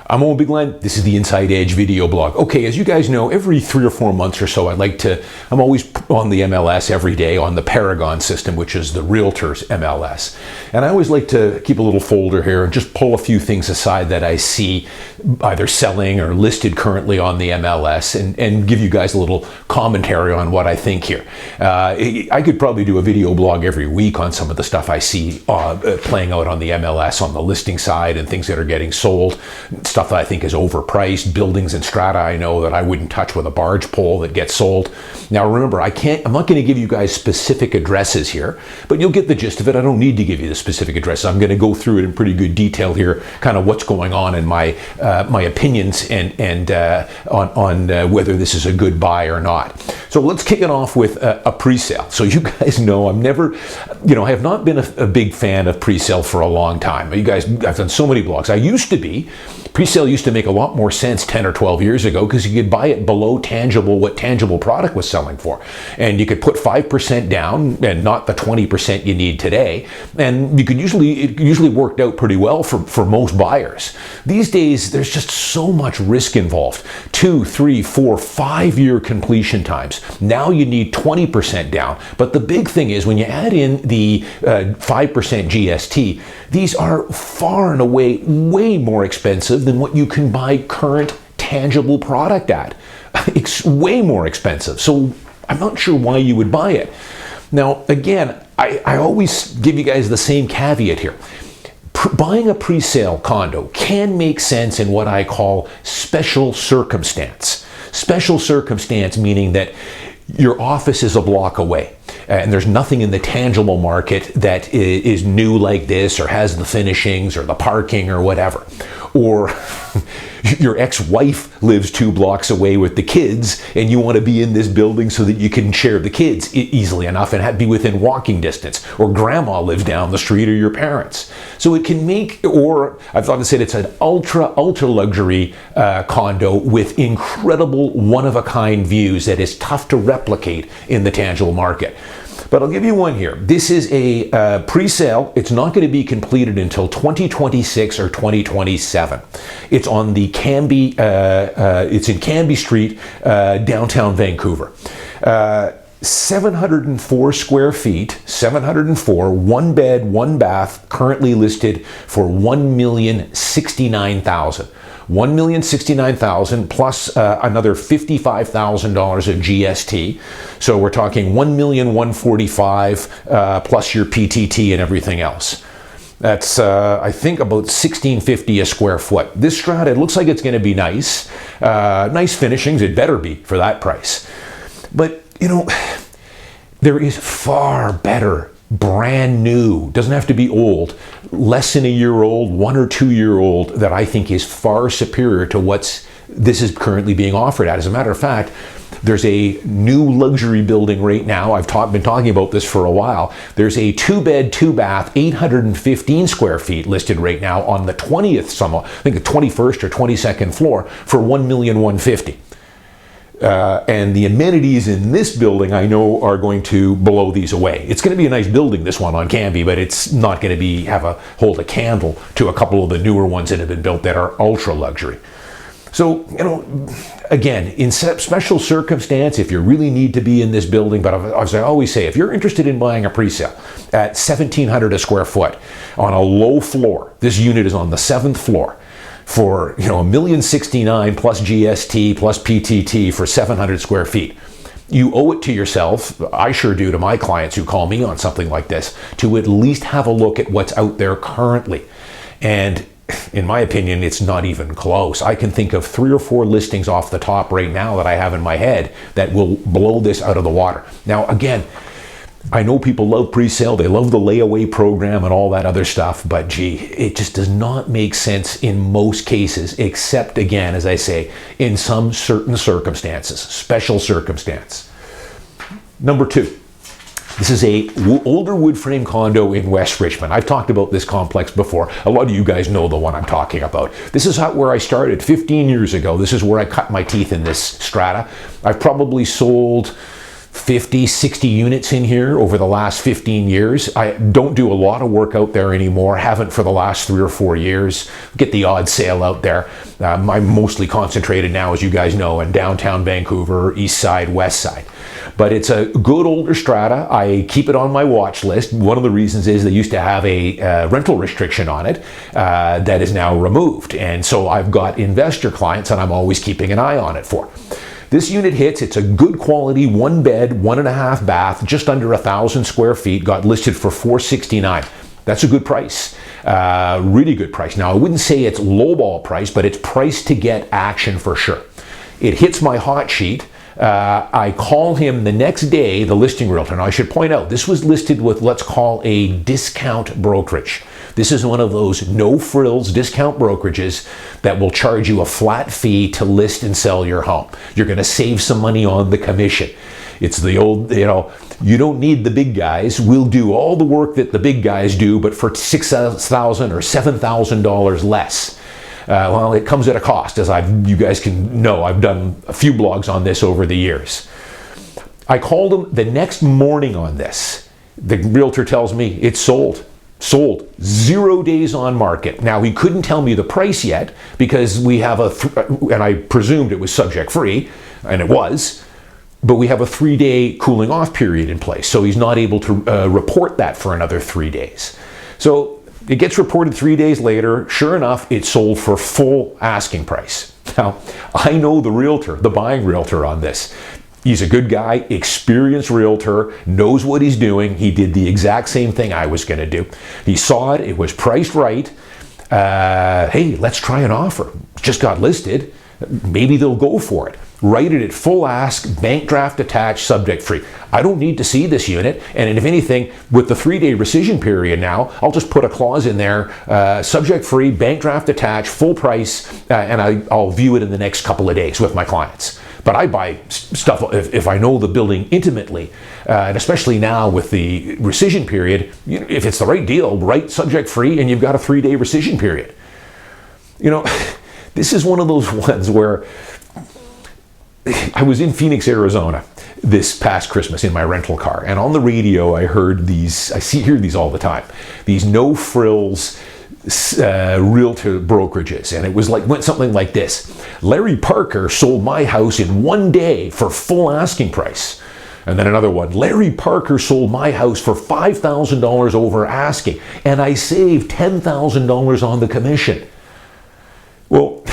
I'm Owen Bigland. This is the Inside Edge video blog. Okay, as you guys know, every 3 or 4 months or so, I'm always on the MLS every day on the Paragon system, which is the Realtors MLS. And I always like to keep a little folder here and just pull a few things aside that I see either selling or listed currently on the MLS and give you guys a little commentary on what I think here. I could probably do a video blog every week on some of the stuff I see playing out on the MLS on the listing side and things that are getting sold. Stuff that I think is overpriced, buildings and strata I know that I wouldn't touch with a barge pole that gets sold. Now remember, I'm not going to give you guys specific addresses here, but you'll get the gist of it. I don't need to give you the specific addresses. I'm going to go through it in pretty good detail here, kind of what's going on in my opinions and on whether this is a good buy or not. So let's kick it off with a pre-sale. So you guys know I'm never, I have not been a big fan of pre-sale for a long time. You guys, I've done so many blogs. I used to be. Pre-sale used to make a lot more sense 10 or 12 years ago because you could buy it below what tangible product was selling for. And you could put 5% down and not the 20% you need today. And it usually worked out pretty well for most buyers. These days, there's just so much risk involved. 2, 3, 4, 5-year completion times. Now you need 20% down. But the big thing is when you add in the 5% GST, these are far and away way more expensive than what you can buy current tangible product at. It's way more expensive. So I'm not sure why you would buy it. Now, again, I always give you guys the same caveat here. Buying a pre-sale condo can make sense in what I call special circumstance. Special circumstance meaning that your office is a block away and there's nothing in the tangible market that is new like this or has the finishings or the parking or whatever. Or your ex-wife lives 2 blocks away with the kids and you want to be in this building so that you can share the kids easily enough and be within walking distance. Or grandma lives down the street or your parents. So it can make, or I've thought to say it's an ultra luxury condo with incredible one-of-a-kind views that is tough to replicate in the tangible market. But I'll give you one here. This is a pre-sale. It's not going to be completed until 2026 or 2027. It's on the it's in Cambie Street, downtown Vancouver. 704 square feet, 704, 1 bed, 1 bath, currently listed for $1,069,000. $1,069,000 plus another $55,000 of GST. So we're talking $1,145,000 plus your PTT and everything else. That's, I think, about $1,650 a square foot. This strata, it looks like it's going to be nice. Nice finishings. It better be for that price. But, there is far better, brand new, doesn't have to be old, less than a year old, 1 or 2 year old, that I think is far superior to this is currently being offered at. As a matter of fact, there's a new luxury building right now. I've been talking about this for a while. There's a 2-bed, 2-bath, 815 square feet listed right now on the 20th, I think the 21st or 22nd floor for $1,150,000. And the amenities in this building I know are going to blow these away. It's going to be a nice building, this one on Cambie, but it's not going to hold a candle to a couple of the newer ones that have been built that are ultra luxury. So, again, in special circumstance, if you really need to be in this building, but as I always say, if you're interested in buying a pre-sale at $1,700 a square foot on a low floor, this unit is on the 7th floor, for $1,069,000 plus GST plus PTT for 700 square feet. You owe it to yourself, I sure do to my clients who call me on something like this, to at least have a look at what's out there currently. And in my opinion, it's not even close. I can think of 3 or 4 listings off the top right now that I have in my head that will blow this out of the water. Now, again, I know people love pre-sale, they love the layaway program and all that other stuff, but gee, it just does not make sense in most cases, except, again, as I say, in some certain circumstances, special circumstance. Number 2, this is a older wood frame condo in West Richmond. I've talked about this complex before. A lot of you guys know the one I'm talking about. This is where I started 15 years ago. This is where I cut my teeth in this strata. I've probably sold 50, 60 units in here over the last 15 years. I don't do a lot of work out there anymore, haven't for the last 3 or 4 years. Get the odd sale out there. I'm mostly concentrated now, as you guys know, in downtown Vancouver, east side, west side. But it's a good older strata. I keep it on my watch list. One of the reasons is they used to have a rental restriction on it that is now removed. And so I've got investor clients and I'm always keeping an eye on it for. This unit hits, it's a good quality 1 bed, 1.5 bath, just under 1,000 square feet, got listed for $469. That's a good price, really good price. Now I wouldn't say it's lowball price, but it's priced to get action for sure. It hits my hot sheet. I call him the next day, the listing realtor. Now I should point out, this was listed with, let's call, a discount brokerage. This is one of those no-frills discount brokerages that will charge you a flat fee to list and sell your home. You're going to save some money on the commission. It's the old, you don't need the big guys. We'll do all the work that the big guys do, but for $6,000 or $7,000 less. Well, it comes at a cost, as you guys can know. I've done a few blogs on this over the years. I called him the next morning on this. The realtor tells me it's sold. Sold. 0 days on market. Now, he couldn't tell me the price yet because we have and I presumed it was subject free, and it was, but we have a 3-day cooling off period in place. So he's not able to report that for another 3 days. So it gets reported 3 days later. Sure enough, it sold for full asking price. Now, I know the realtor, the buying realtor on this. He's a good guy, experienced realtor, knows what he's doing. He did the exact same thing I was going to do. He saw it, it was priced right. Hey, let's try an offer. Just got listed. Maybe they'll go for it. Write it at full ask, bank draft attached, subject free. I don't need to see this unit. And if anything, with the 3-day rescission period now, I'll just put a clause in there, subject free, bank draft attached, full price, and I'll view it in the next couple of days with my clients. But I buy stuff if I know the building intimately, and especially now with the rescission period, if it's the right deal, write subject free, and you've got a 3-day rescission period. This is one of those ones where I was in Phoenix, Arizona this past Christmas in my rental car, and on the radio I heard these, hear these all the time, these no-frills realtor brokerages, and it was went something like this. Larry Parker sold my house in 1 day for full asking price. And then another one, Larry Parker sold my house for $5,000 over asking, and I saved $10,000 on the commission. Well,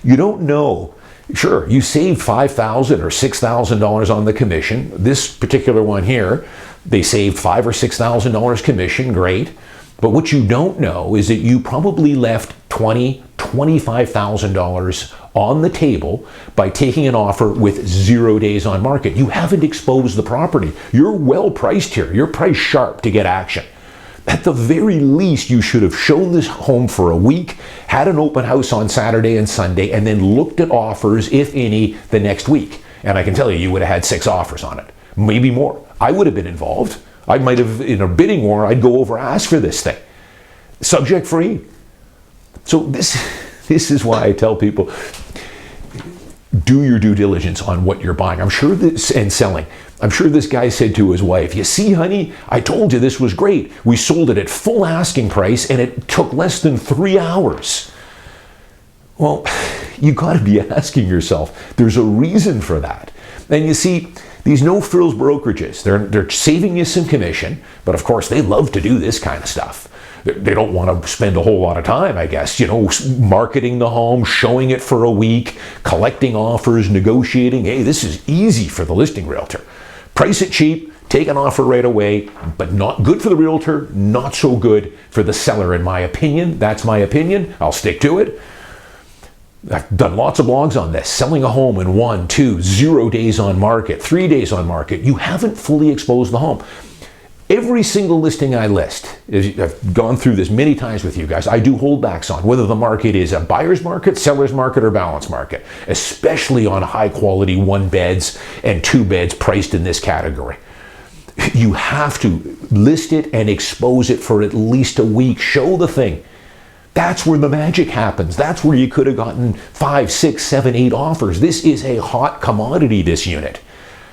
you don't know. Sure, you saved $5,000 or $6,000 on the commission. This particular one here, they saved $5,000 or $6,000 commission, great. But what you don't know is that you probably left $20,000, $25,000 on the table by taking an offer with 0 days on market. You haven't exposed the property. You're well priced here. You're priced sharp to get action. At the very least, you should have shown this home for a week, had an open house on Saturday and Sunday, and then looked at offers, if any, the next week. And I can tell you, you would have had 6 offers on it, maybe more. I would have been involved. I might have, in a bidding war, I'd go over ask for this thing. Subject free. So this is why I tell people, do your due diligence on what you're buying. I'm sure this, and selling. I'm sure this guy said to his wife, you see, honey, I told you this was great. We sold it at full asking price and it took less than 3 hours. Well, you got to be asking yourself, there's a reason for that. And you see, these no-frills brokerages, they're saving you some commission, but of course they love to do this kind of stuff. They don't want to spend a whole lot of time, I guess, marketing the home, showing it for a week, collecting offers, negotiating. Hey, this is easy for the listing realtor. Price it cheap, take an offer right away, but not good for the realtor, not so good for the seller, in my opinion. That's my opinion. I'll stick to it. I've done lots of blogs on this. Selling a home in 1, 2, 0 days on market, 3 days on market. You haven't fully exposed the home. Every single listing I list, I've gone through this many times with you guys, I do holdbacks on whether the market is a buyer's market, seller's market, or balanced market, especially on high quality 1 beds and 2 beds priced in this category. You have to list it and expose it for at least a week. Show the thing. That's where the magic happens. That's where you could have gotten 5, 6, 7, 8 offers. This is a hot commodity, this unit.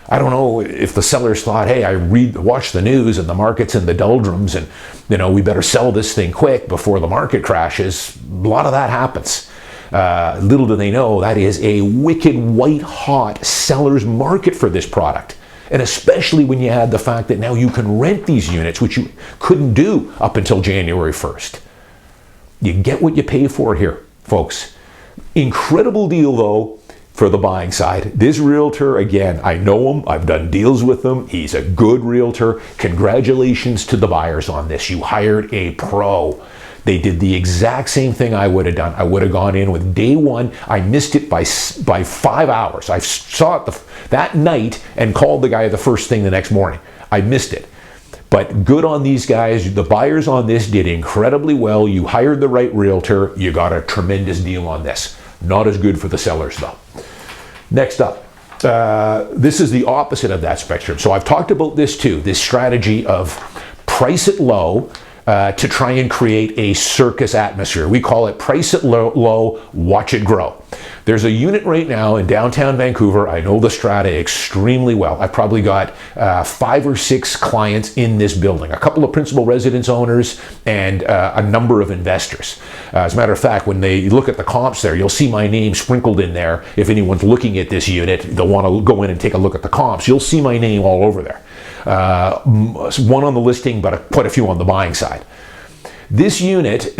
I don't know if the sellers thought, hey, watch the news and the market's in the doldrums and, we better sell this thing quick before the market crashes. A lot of that happens. Little do they know that is a wicked white hot seller's market for this product. And especially when you add the fact that now you can rent these units, which you couldn't do up until January 1st. You get what you pay for here, folks. Incredible deal, though, for the buying side. This realtor, again, I know him. I've done deals with him. He's a good realtor. Congratulations to the buyers on this. You hired a pro. They did the exact same thing I would have done. I would have gone in with day one. I missed it by 5 hours. I saw it that night and called the guy the first thing the next morning. I missed it. But good on these guys. The buyers on this did incredibly well. You hired the right realtor. You got a tremendous deal on this. Not as good for the sellers, though. Next up, this is the opposite of that spectrum. So I've talked about this too, this strategy of price it low to try and create a circus atmosphere. We call it price it low, watch it grow. There's a unit right now in downtown Vancouver. I know the strata extremely well. I've probably got 5 or 6 clients in this building, a couple of principal residence owners and a number of investors. As a matter of fact, when they look at the comps there, you'll see my name sprinkled in there. If anyone's looking at this unit, they'll want to go in and take a look at the comps. You'll see my name all over there. One on the listing, but quite a few on the buying side. This unit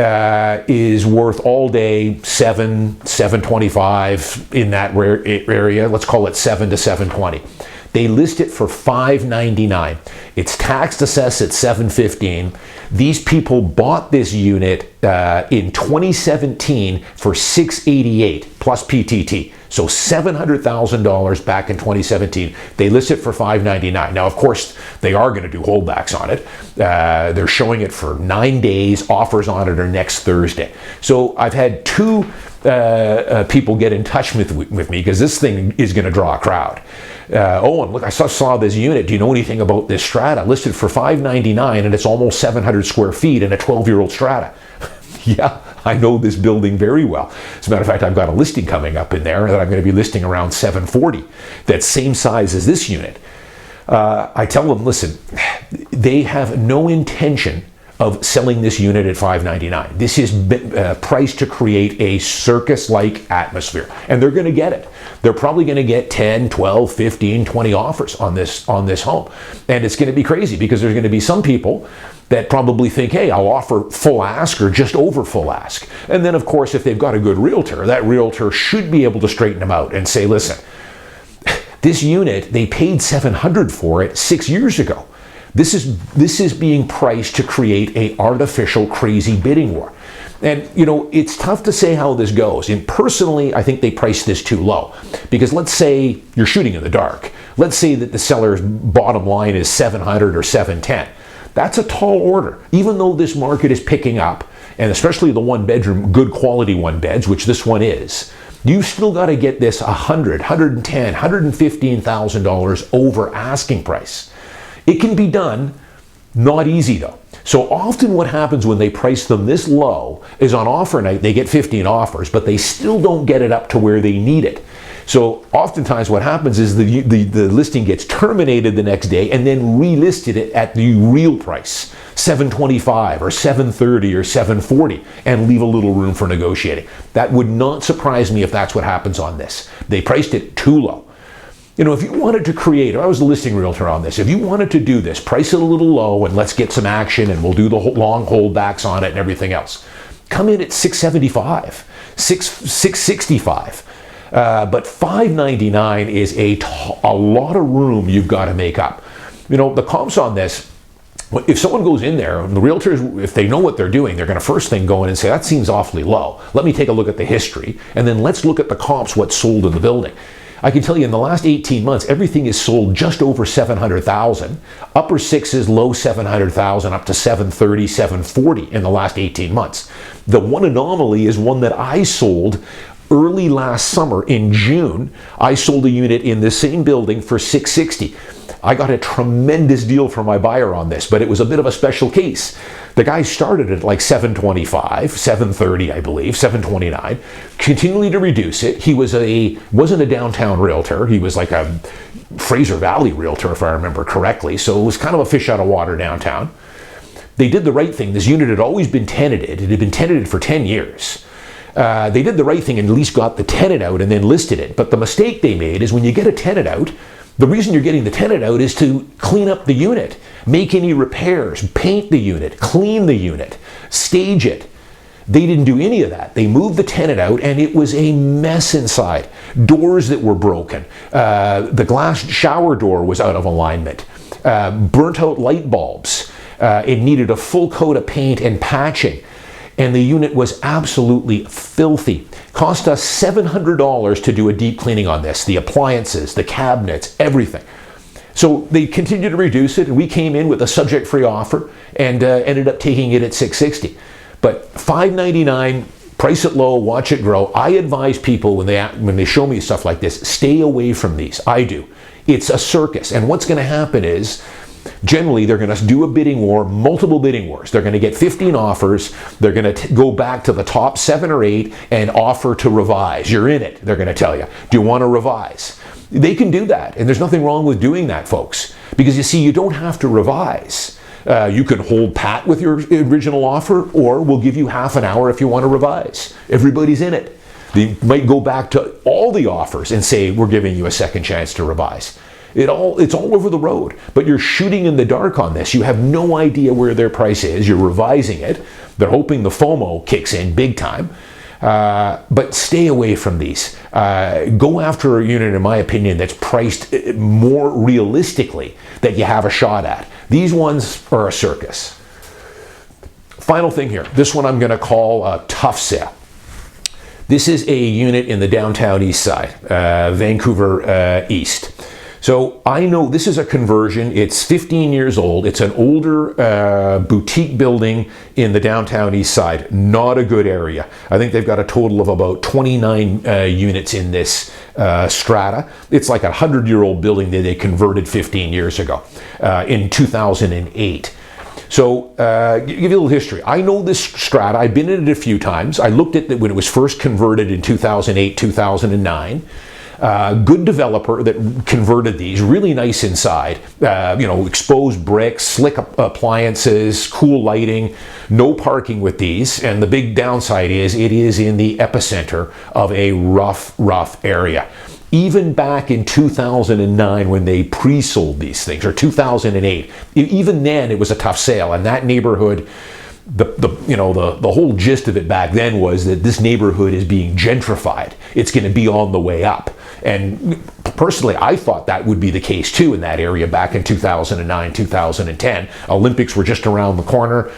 is worth all day $725 in that area. Let's call it $7 to $720. They list it for $599. It's tax assessed at $715. These people bought this unit in 2017 for $688 plus PTT. So $700,000 back in 2017. They list it for $599. Now, of course, they are going to do holdbacks on it. They're showing it for 9 days. Offers on it are next Thursday. So I've had 2 people get in touch with me because this thing is going to draw a crowd. Owen, look, I saw this unit. Do you know anything about this strata? Listed for $599 and it's almost 700 square feet in a 12-year-old strata. Yeah, I know this building very well. As a matter of fact, I've got a listing coming up in there that I'm going to be listing around $740. That's same size as this unit. I tell them, listen, they have no intention of selling this unit at $599. This is priced to create a circus-like atmosphere, and they're going to get it. They're probably going to get 10, 12, 15, 20 offers on this home, and it's going to be crazy because there's going to be some people that probably think, hey, I'll offer full ask or just over full ask. And then, of course, if they've got a good realtor, that realtor should be able to straighten them out and say, listen, this unit, they paid $700 for it 6 years ago. This is being priced to create a artificial crazy bidding war. And, it's tough to say how this goes. And personally, I think they priced this too low. Because let's say you're shooting in the dark. Let's say that the seller's bottom line is $700 or $710. That's a tall order. Even though this market is picking up, and especially the one-bedroom, good quality one-beds, which this one is, you still got to get this $100,000, $110,000, $115,000 over asking price. It can be done, not easy though. So often what happens when they price them this low is on offer night, they get 15 offers, but they still don't get it up to where they need it. So oftentimes what happens is the listing gets terminated the next day and then relisted it at the real price, $725 or $730 or $740, and leave a little room for negotiating. That would not surprise me if that's what happens on this. They priced it too low. If you wanted to create, I was a listing realtor on this, if you wanted to do this, price it a little low and let's get some action and we'll do the long holdbacks on it and everything else. Come in at $675, $665. But $599 is a lot of room you've got to make up. The comps on this, if someone goes in there, the realtors, if they know what they're doing, they're going to first thing go in and say, that seems awfully low. Let me take a look at the history, and then let's look at the comps, what's sold in the building. I can tell you in the last 18 months, everything is sold just over $700,000, upper sixes, low $700,000, up to $730,000, $740,000 in the last 18 months. The one anomaly is one that I sold Early last summer, in June, I sold a unit in the same building for $660. I got a tremendous deal for my buyer on this, but it was a bit of a special case. The guy started at like $725, $730, I believe, $729, continually to reduce it. He wasn't a downtown realtor. He was like a Fraser Valley realtor, if I remember correctly. So it was kind of a fish out of water downtown. They did the right thing. This unit had always been tenanted. It had been tenanted for 10 years. They did the right thing and at least got the tenant out and then listed it. But the mistake they made is when you get a tenant out, the reason you're getting the tenant out is to clean up the unit, make any repairs, paint the unit, clean the unit, stage it. They didn't do any of that. They moved the tenant out and it was a mess inside. Doors that were broken. The glass shower door was out of alignment. Burnt out light bulbs. It needed a full coat of paint and patching. And the unit was absolutely filthy. Cost us $700 to do a deep cleaning on this. The appliances, the cabinets, everything. So they continued to reduce it, and we came in with a subject-free offer and ended up taking it at $660. But $599, price it low, watch it grow. I advise people when they show me stuff like this, stay away from these. I do. It's a circus, and what's going to happen is, generally, they're going to do a bidding war, multiple bidding wars. They're going to get 15 offers. They're going to go back to the top 7 or 8 and offer to revise. You're in it, they're going to tell you. Do you want to revise? They can do that, and there's nothing wrong with doing that, folks. Because you see, you don't have to revise. You can hold pat with your original offer, or we'll give you half an hour if you want to revise. Everybody's in it. They might go back to all the offers and say, we're giving you a second chance to revise. It's all over the road, but you're shooting in the dark on this. You have no idea where their price is. You're revising it. They're hoping the FOMO kicks in big time. But stay away from these. Go after a unit, in my opinion, that's priced more realistically that you have a shot at. These ones are a circus. Final thing here. This one I'm going to call a tough sale. This is a unit in the downtown east side, Vancouver East. So I know this is a conversion. It's 15 years old. It's an older boutique building in the downtown east side. Not a good area. I think they've got a total of about 29 units in this strata. It's like a 100-year-old building that they converted 15 years ago in 2008. So, give you a little history. I know this strata. I've been in it a few times. I looked at it when it was first converted in 2008, 2009. Good developer that converted these, really nice inside, exposed bricks, slick appliances, cool lighting, no parking with these, and the big downside is it is in the epicenter of a rough area. Even back in 2009 when they pre-sold these things, or 2008, even then it was a tough sale, and that neighborhood, the whole gist of it back then was that this neighborhood is being gentrified. It's going to be on the way up. And personally, I thought that would be the case too in that area back in 2009, 2010. Olympics were just around the corner.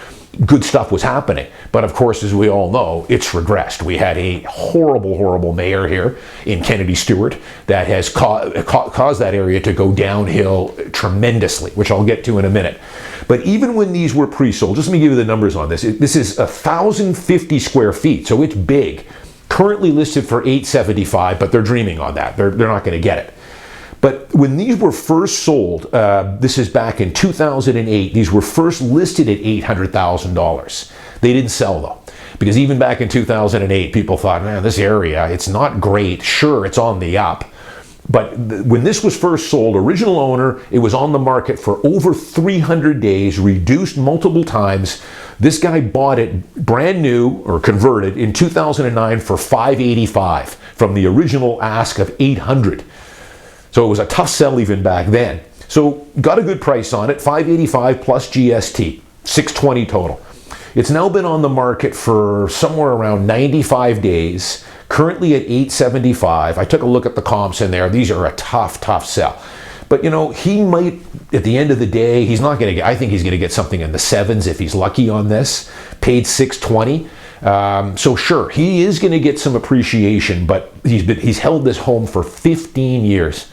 Good stuff was happening. But of course, as we all know, it's regressed. We had a horrible mayor here in Kennedy Stewart that has caused that area to go downhill tremendously, which I'll get to in a minute. But even when these were pre-sold, just let me give you the numbers on this. This is 1,050 square feet, so it's big. Currently listed for $875, but they're dreaming on that. They're not going to get it. But when these were first sold, this is back in 2008, these were first listed at $800,000. They didn't sell though, because even back in 2008, people thought, man, this area, it's not great. Sure, it's on the up. But when this was first sold, original owner, it was on the market for over 300 days, reduced multiple times. This guy bought it brand new or converted in 2009 for $585 from the original ask of $800. So it was a tough sell even back then. So got a good price on it, $585 plus GST, $620 total. It's now been on the market for somewhere around 95 days, currently at $875. I took a look at the comps in there. These are a tough sell. But he might, at the end of the day, he's not going to get, I think he's going to get something in the 7s if he's lucky on this, paid $620. So sure, he is going to get some appreciation, but he's held this home for 15 years.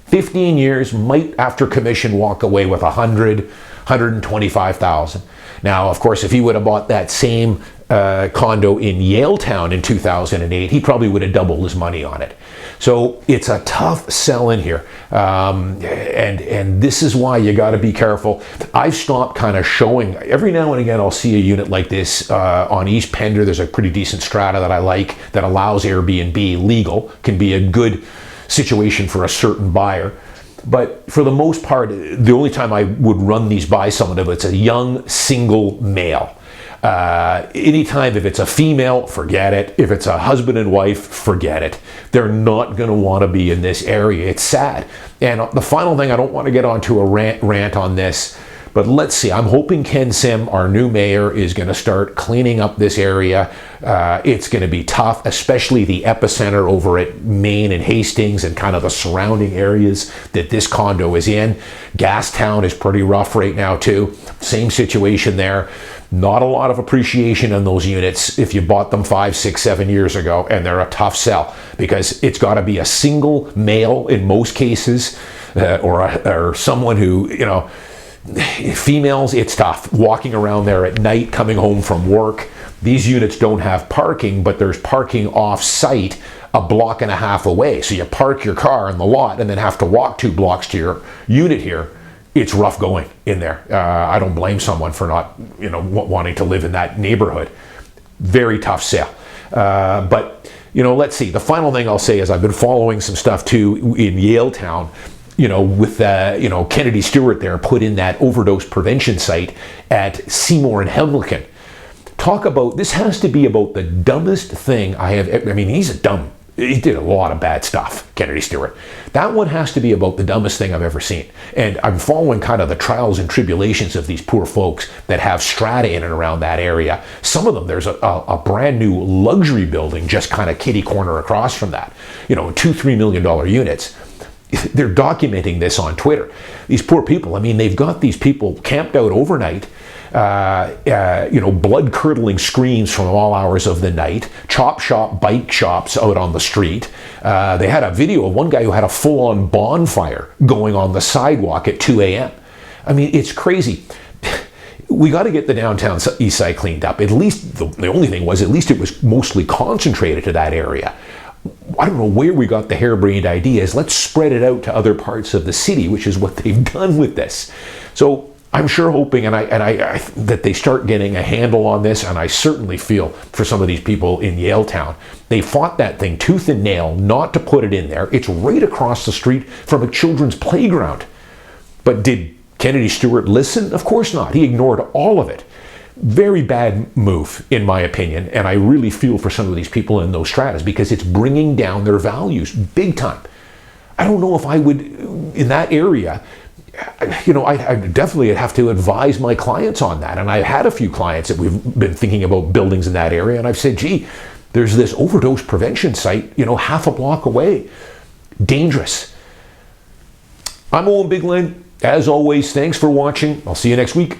15 years, might after commission walk away with $125,000. Now, of course, if he would have bought that same condo in Yaletown in 2008, he probably would have doubled his money on it. So it's a tough sell in here, and this is why you got to be careful. I've stopped kind of showing. Every now and again I'll see a unit like this on East Pender. There's a pretty decent strata that I like that allows Airbnb legal, can be a good situation for a certain buyer. But for the most part, the only time I would run these by someone if it's a young single male. Anytime if it's a female, forget it. If it's a husband and wife, forget it. They're not going to want to be in this area. It's sad. And the final thing, I don't want to get onto a rant on this, but let's see. I'm hoping Ken Sim, our new mayor, is going to start cleaning up this area. It's going to be tough, especially the epicenter over at Main and Hastings and kind of the surrounding areas that this condo is in. Gastown is pretty rough right now too. Same situation there. Not a lot of appreciation in those units if you bought them 5, 6, 7 years ago, and they're a tough sell because it's got to be a single male in most cases, or someone who, you know, females, it's tough. Walking around there at night, coming home from work. These units don't have parking, but there's parking off-site a block and a half away. So you park your car in the lot and then have to walk 2 blocks to your unit here. It's rough going in there. I don't blame someone for not, you know, wanting to live in that neighborhood. Very tough sale. But, you know, let's see. The final thing I'll say is I've been following some stuff too in Yaletown, you know, with, you know, Kennedy Stewart there put in that overdose prevention site at Seymour and Hamilton. Talk about, this has to be about the dumbest thing I have. I mean, he did a lot of bad stuff, Kennedy Stewart. That one has to be about the dumbest thing I've ever seen. And I'm following kind of the trials and tribulations of these poor folks that have strata in and around that area. Some of them, there's a brand new luxury building just kind of kitty corner across from that. You know, $2-3 million units. They're documenting this on Twitter. These poor people, I mean, they've got these people camped out overnight, you know, blood-curdling screams from all hours of the night, chop shop, bike shops out on the street. They had a video of one guy who had a full-on bonfire going on the sidewalk at 2 a.m. I mean, it's crazy. We got to get the downtown east side cleaned up. At least, the only thing was, at least it was mostly concentrated to that area. I don't know where we got the harebrained ideas. Let's spread it out to other parts of the city, which is what they've done with this. So I'm sure hoping that they start getting a handle on this, and I certainly feel for some of these people in Yaletown. They fought that thing tooth and nail not to put it in there. It's right across the street from a children's playground. But did Kennedy Stewart listen? Of course not. He ignored all of it. Very bad move, in my opinion, and I really feel for some of these people in those stratas because it's bringing down their values big time. I don't know if I would, in that area, you know, I definitely have to advise my clients on that. And I've had a few clients that we've been thinking about buildings in that area, and I've said, gee, there's this overdose prevention site, you know, half a block away. Dangerous. I'm Owen Bigland. As always, thanks for watching. I'll see you next week.